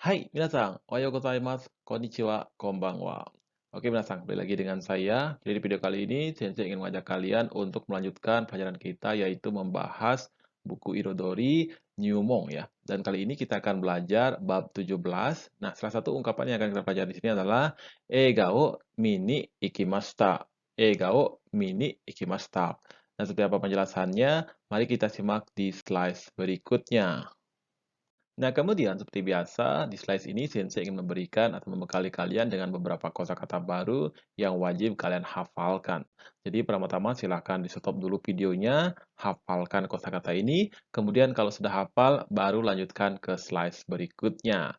Hai, minasan, ohayo gozaimasu, konnichiwa, konbanwa. Oke, minasan, kembali lagi dengan saya. Jadi di video kali ini, Sensei ingin mengajak kalian untuk melanjutkan pelajaran kita, yaitu membahas buku Irodori Nyumon ya. Dan kali ini kita akan belajar bab 17. Nah, salah satu ungkapan yang akan kita pelajari di sini adalah Eiga o mini ikimashita. Eiga o mini ikimashita. Nah, seperti apa penjelasannya? Mari kita simak di slide berikutnya. Nah, kemudian seperti biasa, di slide ini Sensei ingin memberikan atau membekali kalian dengan beberapa kosakata baru yang wajib kalian hafalkan. Jadi, pertama-tama silahkan di-stop dulu videonya, hafalkan kosakata ini, kemudian kalau sudah hafal, baru lanjutkan ke slide berikutnya.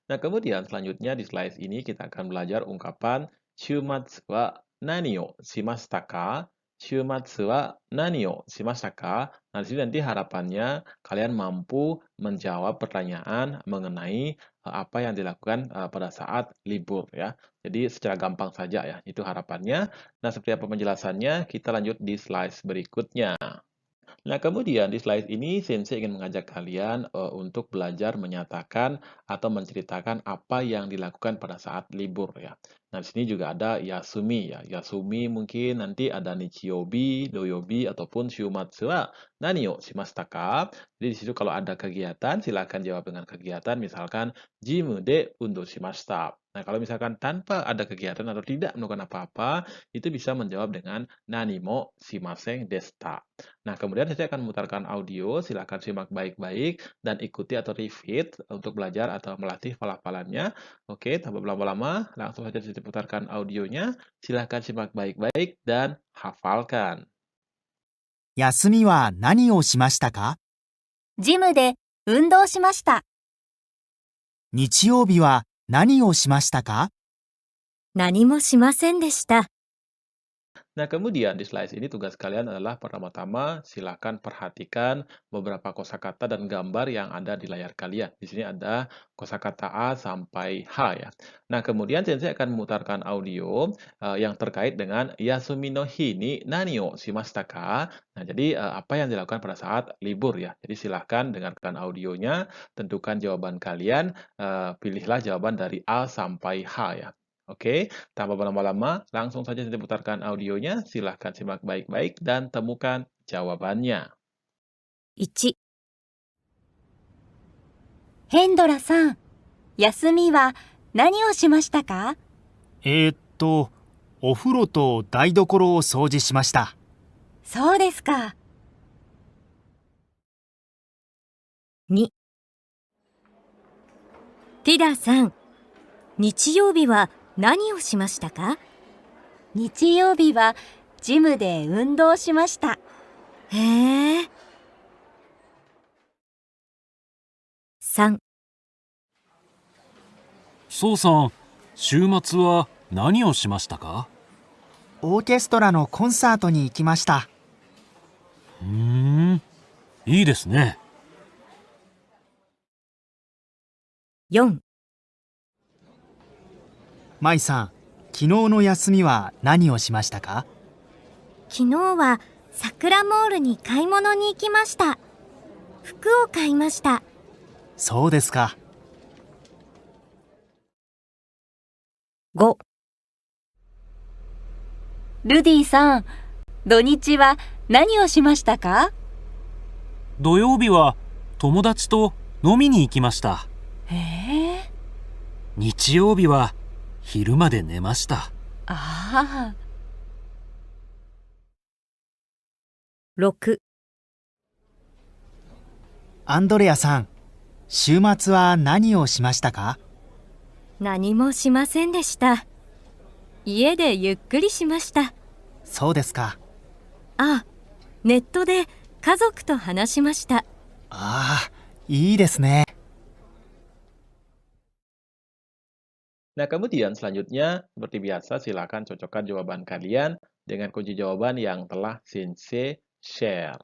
Nah, kemudian selanjutnya di slide ini kita akan belajar ungkapan Shumatsu wa nani o shimashita ka? Shumatsu wa nani o shimashita ka? Nah, di sini nanti harapannya kalian mampu menjawab pertanyaan mengenai apa yang dilakukan pada saat libur ya. Jadi secara gampang saja ya, itu harapannya. Nah, seperti apa penjelasannya? Kita lanjut di slide berikutnya. Nah, kemudian di slide ini Sensei ingin mengajak kalian untuk belajar menyatakan atau menceritakan apa yang dilakukan pada saat libur ya. Nah, di sini juga ada Yasumi ya. Yasumi mungkin nanti ada Nichiyobi, Doyobi ataupun Shumatsu wa nani o shimashita ka? Jadi di situ kalau ada kegiatan silakan jawab dengan kegiatan misalkan jimu de undo shimashita. Nah, kalau misalkan tanpa ada kegiatan atau tidak melakukan apa-apa, itu bisa menjawab dengan nani mo shimasen deshita. Nah, kemudian saya akan memutarkan audio, silakan simak baik-baik dan ikuti atau repeat untuk belajar atau melatih pelafalannya. Oke, tanpa berlama-lama, langsung saja saya putarkan audionya. Silakan simak baik-baik dan hafalkan. 休みは何をしましたか？ジムで運動しました。日曜日は何をしましたか？何もしませんでした。 Nah, kemudian di slide ini tugas kalian adalah pertama-tama silakan perhatikan beberapa kosakata dan gambar yang ada di layar kalian. Di sini ada kosakata A sampai H ya. Nah, kemudian Sensei akan memutarkan audio yang terkait dengan Yasumi no hi ni nani o shimashita ka? Nah, jadi apa yang dilakukan pada saat libur ya. Jadi silahkan dengarkan audionya, tentukan jawaban kalian, pilihlah jawaban dari A sampai H ya. Oke, tanpa berlama-lama, langsung saja saya putarkan audionya. Silahkan simak baik-baik dan temukan jawabannya. 1、ヘンドラさん、休みは何をしましたか？お風呂と台所を掃除しました。そうですか。2、ティダさん、日曜日は何をしましたか？日曜日はジムで運動しました。へえ。3、そうさん、週末は何をしましたか？オーケストラのコンサートに行きました。いいですね。4、舞さん、昨日の休みは何をしましたか？昨日は桜モールに買い物に行きました。服を買いました。そうですか。5、ルディさん、土日は何をしましたか？土曜日は友達と飲みに行きました。へえ。日曜日は昼まで寝ました。ああ。6、アンドレアさん、週末は何をしましたか？何もしませんでした。家でゆっくりしました。そうですか。あ、ネットで家族と話しました。ああ、いいですね。Nah, kemudian selanjutnya, seperti biasa, silakan cocokkan jawaban kalian dengan kunci jawaban yang telah Sensei share.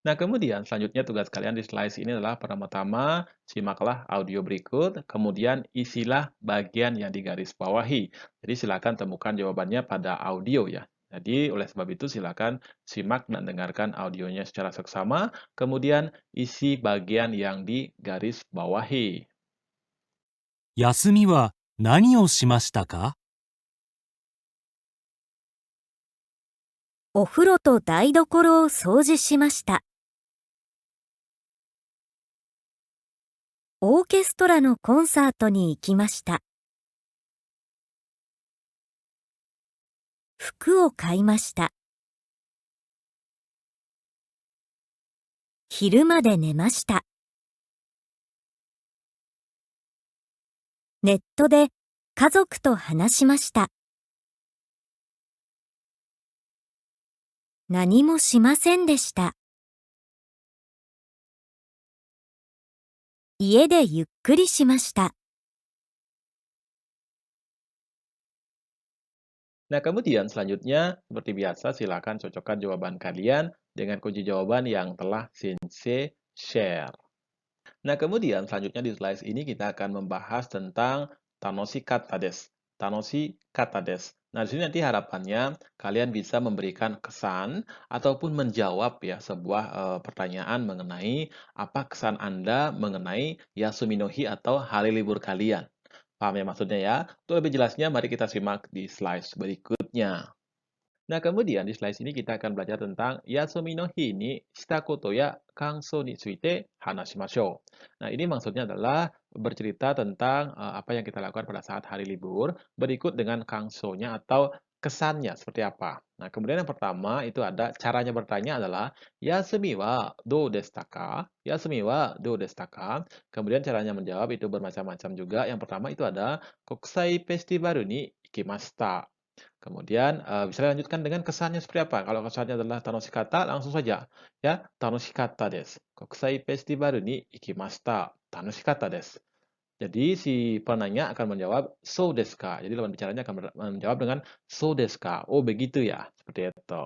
Nah, kemudian selanjutnya tugas kalian di slide ini adalah pertama-tama simaklah audio berikut, kemudian isilah bagian yang digarisbawahi. Jadi silakan temukan jawabannya pada audio ya. Jadi, oleh sebab itu silakan simak dan dengarkan audionya secara seksama, kemudian isi bagian yang digaris bawahi. 休みは何をしましたか？お風呂と台所を掃除しました。オーケストラのコンサートに行きました。服を買いました。昼まで寝ました。ネットで家族と話しました。何もしませんでした。家でゆっくりしました。Nah, kemudian selanjutnya, seperti biasa, silakan cocokkan jawaban kalian dengan kunci jawaban yang telah Sensei share. Nah, kemudian selanjutnya di slide ini kita akan membahas tentang Tanoshi Kata desu. Tanoshi Kata desu. Nah, di sini nanti harapannya kalian bisa memberikan kesan ataupun menjawab ya sebuah pertanyaan mengenai apa kesan Anda mengenai Yasumi no Hi atau hari libur kalian. Paham ya maksudnya ya? Untuk lebih jelasnya, mari kita simak di slide berikutnya. Nah, kemudian di slide ini kita akan belajar tentang Yasumi no Hi ni shita koto ya kansou ni tsuite hanashimashou. Nah, ini maksudnya adalah bercerita tentang apa yang kita lakukan pada saat hari libur, berikut dengan kansou-nya atau kesannya seperti apa. Nah, kemudian yang pertama itu ada caranya bertanya adalah Yasumi wa dou deshita ka? Yasumi wa dou deshita ka? Kemudian caranya menjawab itu bermacam-macam juga. Yang pertama itu ada Kokusai Festival ni ikimashita. Kemudian bisa dilanjutkan dengan kesannya seperti apa. Kalau kesannya adalah Tanoshi Kata, langsung saja ya, Tanoshi Kata desu. Kokusai Festival ni ikimashita. Tanoshi Kata desu. Jadi si penanya akan menjawab so desu ka. Jadi lawan bicaranya akan menjawab dengan so desu ka. Oh, begitu ya. Seperti itu.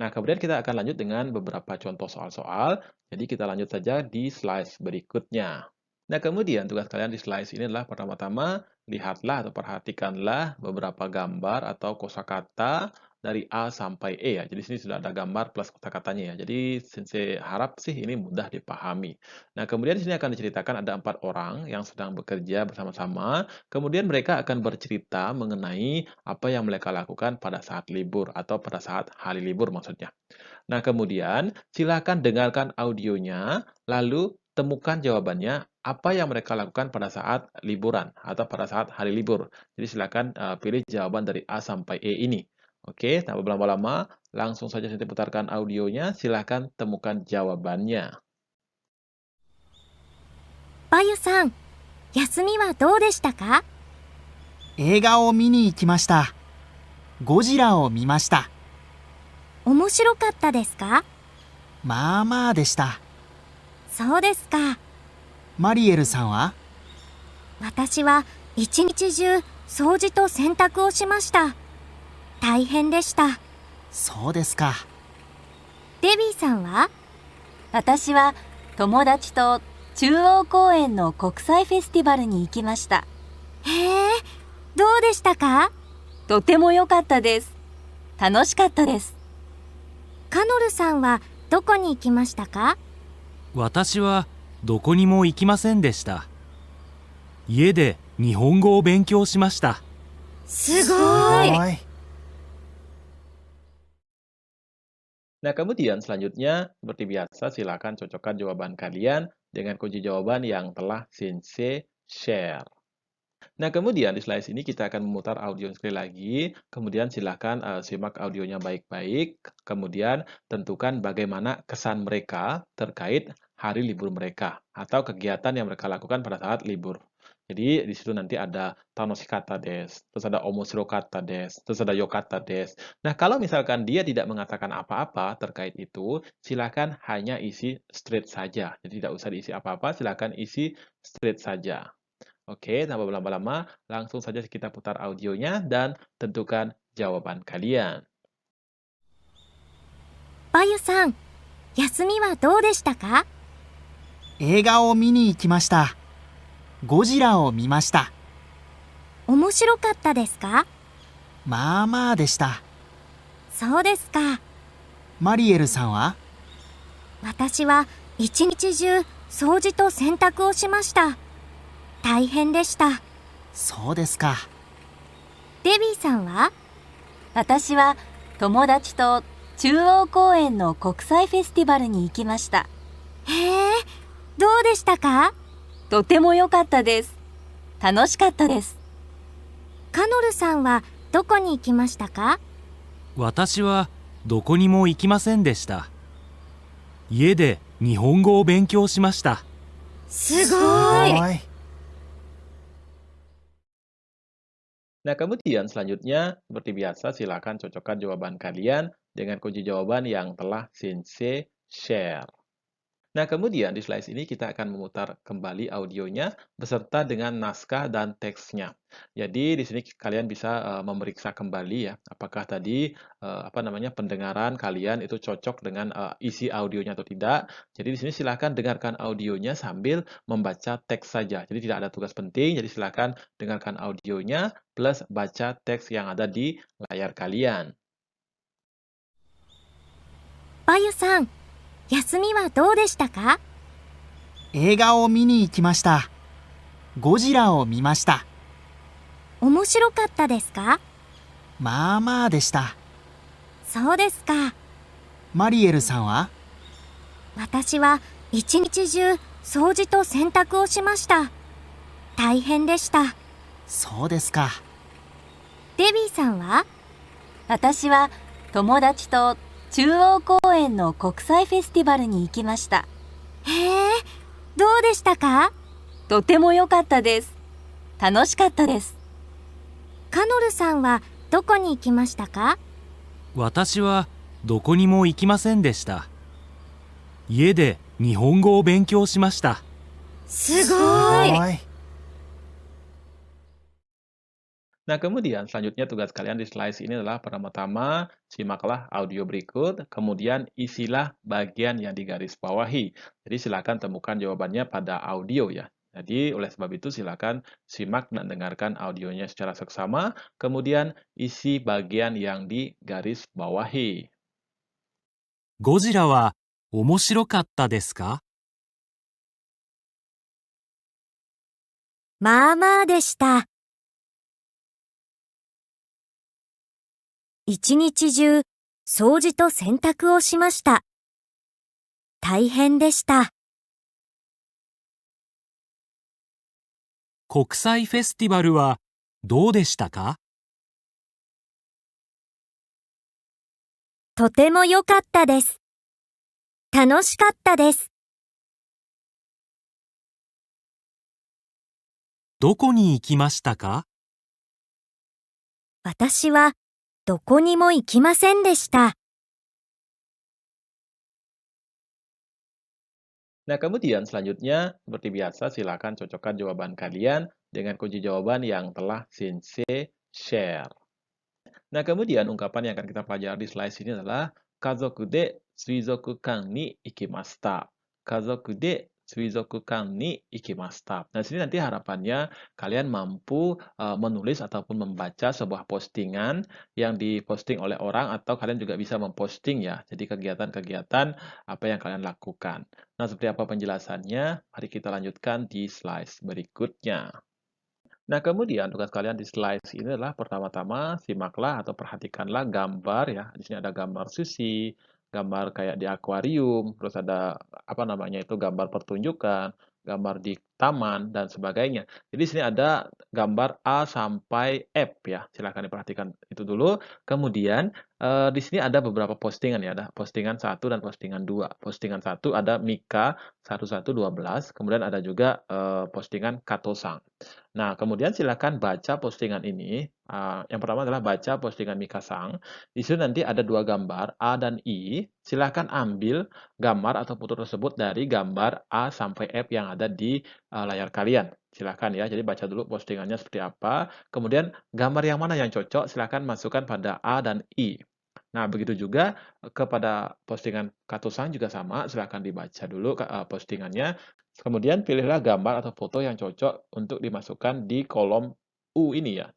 Nah, kemudian kita akan lanjut dengan beberapa contoh soal-soal. Jadi kita lanjut saja di slide berikutnya. Nah, kemudian tugas kalian di slide ini adalah pertama-tama lihatlah atau perhatikanlah beberapa gambar atau kosakata dari A sampai E ya. Jadi sini sudah ada gambar plus kosakatanya ya. Jadi Sensei harap sih ini mudah dipahami. Nah, kemudian di sini akan diceritakan ada 4 orang yang sedang bekerja bersama-sama. Kemudian mereka akan bercerita mengenai apa yang mereka lakukan pada saat libur atau pada saat hari libur maksudnya. Nah, kemudian silakan dengarkan audionya, lalu temukan jawabannya apa yang mereka lakukan pada saat liburan atau pada saat hari libur. Jadi silakan pilih jawaban dari A sampai E ini. Oke, tanpa berlama-lama, langsung saja saya putarkan audionya. Silakan temukan jawabannya. パユさん、休みはどうでしたか？映画を見に行きました。ゴジラを見ました。面白かったですか？まあまあでした。そうですか。マリエルさんは？私は一日中掃除と洗濯をしました。大変でした。そうですか。デビーさんは？私は友達と中央公園の国際フェスティバルに行きました。へえ、どうでしたか？とても良かったです。楽しかったです。カノルさんはどこに行きましたか？私はどこにも行きませんでした。家で日本語を勉強しました。すごい。Nah, kemudian selanjutnya, seperti biasa, silakan cocokkan jawaban kalian dengan kunci jawaban yang telah Sensei share. Nah, kemudian di slide ini kita akan memutar audio sekali lagi. Kemudian silakan simak audionya baik-baik. Kemudian tentukan bagaimana kesan mereka terkait hari libur mereka atau kegiatan yang mereka lakukan pada saat libur. Jadi di situ nanti ada Tanoshi Kata desu, terus ada Omoshiro Kata desu, terus ada Yokata desu. Nah, kalau misalkan dia tidak mengatakan apa-apa terkait itu, silakan hanya isi straight saja. Jadi tidak usah diisi apa-apa, silakan isi straight saja. Oke, tanpa berlama-lama, langsung saja kita putar audionya dan tentukan jawaban kalian. パユさん、休みはどうでしたか？映画を見に行きました。ゴジラを見ました。面白かったですか？まあまあでした。そうですか。マリエルさんは？私は一日中掃除と洗濯をしました。大変でした。そうですか。デビーさんは？私は友達と中央公園の国際フェスティバルに行きました。へえ、どうでしたか？とても良かったです。楽しかったです。カノルさんはどこに行きましたか？私はどこにも行きませんでした。家で日本語を勉強しました。すすごい。ごい。Nah, kemudian selanjutnya, seperti biasa, silakan cocokkan jawaban kalian dengan kunci jawaban yang telah Sensei share. Nah, kemudian di slide ini kita akan memutar kembali audionya beserta dengan naskah dan teksnya. Jadi di sini kalian bisa memeriksa kembali ya, apakah tadi pendengaran kalian itu cocok dengan isi audionya atau tidak. Jadi di sini silakan dengarkan audionya sambil membaca teks saja. Jadi tidak ada tugas penting, jadi silakan dengarkan audionya plus baca teks yang ada di layar kalian. バユさん、休みはどうでしたか？映画を見に行きました。ゴジラを見ました。面白かったですか？まあまあでした。そうですか。マリエルさんは？私は一日中掃除と洗濯をしました。大変でした。そうですか。デビーさんは？私は友達と中央公園の国際フェスティバルに行きました。へえ、どうでしたか？とても良かったです。楽しかったです。カノルさんはどこに行きましたか？私はどこにも行きませんでした。家で日本語を勉強しました。すごい。い。Nah, kemudian selanjutnya tugas kalian di slide ini adalah pertama-tama simaklah audio berikut, kemudian isilah bagian yang digarisbawahi. Jadi silakan temukan jawabannya pada audio ya. Jadi oleh sebab itu silakan simak dan dengarkan audionya secara seksama, kemudian isi bagian yang digarisbawahi. ゴジラは面白かったですか？まあまあでした。一日中掃除と洗濯をしました。大変でした。国際フェスティバルはどうでしたか？とても良かったです。楽しかったです。どこに行きましたか？私はどこにも行きませんでした。Nah, kemudian selanjutnya, seperti biasa, silakan cocokkan jawaban kalian dengan kunci jawaban yang telah Sensei share. Nah, kemudian ungkapan yang akan kita pelajari di slide ini adalah kazoku de suizokukan ni ikimashita. Kazoku de suizokukan ni ikimashita. Nah, di sini nanti harapannya kalian mampu menulis ataupun membaca sebuah postingan yang diposting oleh orang atau kalian juga bisa memposting ya. Jadi kegiatan-kegiatan apa yang kalian lakukan. Nah, seperti apa penjelasannya? Mari kita lanjutkan di slide berikutnya. Nah, kemudian tugas kalian di slide ini adalah pertama-tama simaklah atau perhatikanlah gambar ya. Di sini ada gambar sushi, gambar kayak di akuarium, terus ada gambar pertunjukan, gambar di taman dan sebagainya. Jadi di sini ada gambar A sampai F ya. Silahkan diperhatikan itu dulu. Kemudian di sini ada beberapa postingan ya, ada postingan 1 dan postingan 2. Postingan 1 ada Mika 1112, kemudian ada juga postingan Kato-san. Nah, kemudian silakan baca postingan ini. Yang pertama adalah baca postingan Mika-san. Di sini nanti ada dua gambar, A dan I. Silakan ambil gambar atau foto tersebut dari gambar A sampai F yang ada di layar kalian. Silakan ya, jadi baca dulu postingannya seperti apa. Kemudian gambar yang mana yang cocok, silakan masukkan pada A dan I. Nah, begitu juga kepada postingan Kato-san juga sama, silakan dibaca dulu postingannya. Kemudian pilihlah gambar atau foto yang cocok untuk dimasukkan di kolom U ini ya.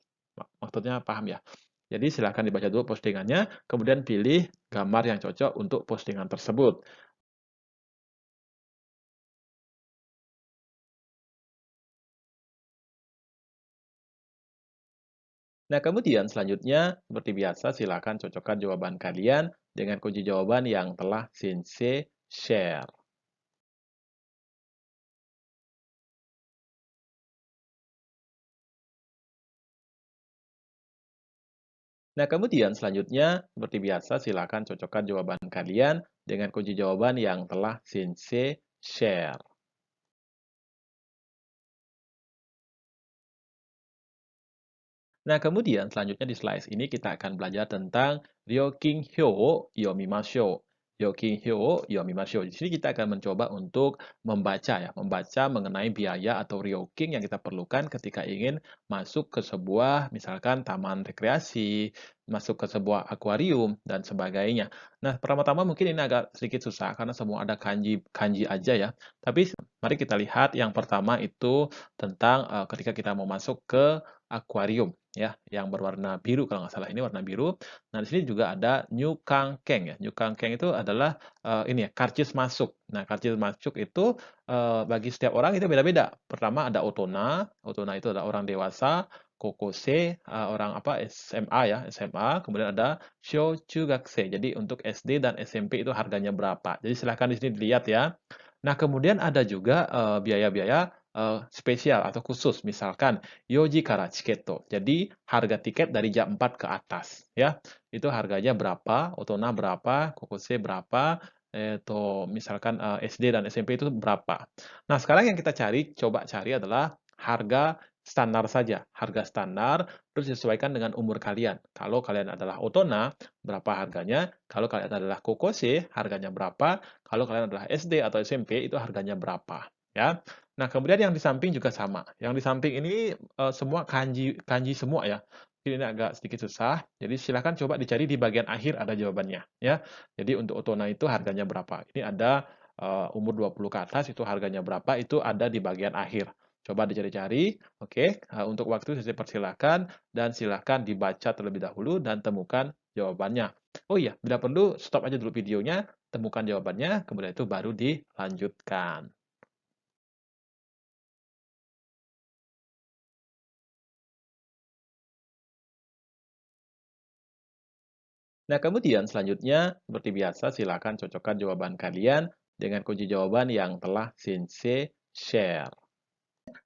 Maksudnya paham ya? Jadi silahkan dibaca dulu postingannya, kemudian pilih gambar yang cocok untuk postingan tersebut. Nah, kemudian selanjutnya, seperti biasa, silakan cocokkan jawaban kalian dengan kunci jawaban yang telah Sensei share. Nah, kemudian selanjutnya, seperti biasa, silakan cocokkan jawaban kalian dengan kunci jawaban yang telah Sensei share. Nah, kemudian selanjutnya di slide ini kita akan belajar tentang Ryokin Hyo Yomimashou. Ryokin Hyo Yomimashou. Di sini kita akan mencoba untuk membaca ya, membaca mengenai biaya atau ryoking yang kita perlukan ketika ingin masuk ke sebuah misalkan taman rekreasi, masuk ke sebuah akuarium dan sebagainya. Nah, pertama-tama mungkin ini agak sedikit susah karena semua ada kanji aja ya. Tapi mari kita lihat yang pertama itu tentang ketika kita mau masuk ke akuarium ya, yang berwarna biru kalau nggak salah ini warna biru. Nah, di sini juga ada New Kangkeng ya. New Kangkeng itu adalah ini ya, karcis masuk. Nah, karcis masuk itu bagi setiap orang itu beda-beda. Pertama ada Otona, Otona itu adalah orang dewasa, Kokose orang apa SMA ya, SMA, kemudian ada Shouchugakse. Jadi untuk SD dan SMP itu harganya berapa. Jadi silahkan di sini dilihat ya. Nah, kemudian ada juga biaya-biaya spesial atau khusus, misalkan Yoji kara chiketo. Jadi harga tiket dari jam 4 ke atas ya. Itu harganya berapa, Otona berapa, Kokose berapa, atau misalkan SD dan SMP itu berapa. Nah, sekarang yang kita coba cari adalah harga standar saja. Harga standar terus disesuaikan dengan umur kalian. Kalau kalian adalah Otona, berapa harganya? Kalau kalian adalah Kokose, harganya berapa? Kalau kalian adalah SD atau SMP, itu harganya berapa? Ya. Nah, kemudian yang di samping juga sama. Yang di samping ini semua kanji kanji semua ya. Ini agak sedikit susah. Jadi silakan coba dicari di bagian akhir ada jawabannya ya. Jadi untuk Otona itu harganya berapa? Ini ada umur 20 ke atas itu harganya berapa? Itu ada di bagian akhir. Coba dicari-cari. Oke, untuk waktu saya persilakan dan silakan dibaca terlebih dahulu dan temukan jawabannya. Oh iya, bila perlu stop aja dulu videonya, temukan jawabannya, kemudian itu baru dilanjutkan. Nah, kemudian selanjutnya, seperti biasa, silakan cocokkan jawaban kalian dengan kunci jawaban yang telah Sensei share.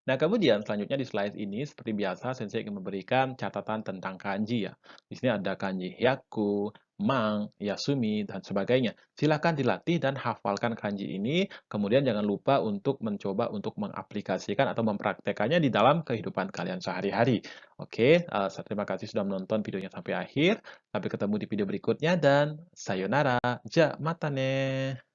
Nah, kemudian selanjutnya di slide ini, seperti biasa, Sensei ingin memberikan catatan tentang kanji ya. Di sini ada kanji hyaku, mang, yasumi, dan sebagainya. Silakan dilatih dan hafalkan kanji ini, kemudian jangan lupa untuk mencoba untuk mengaplikasikan atau mempraktekannya di dalam kehidupan kalian sehari-hari. Oke, terima kasih sudah menonton videonya sampai akhir. Sampai ketemu di video berikutnya dan sayonara. Ja, mata ne.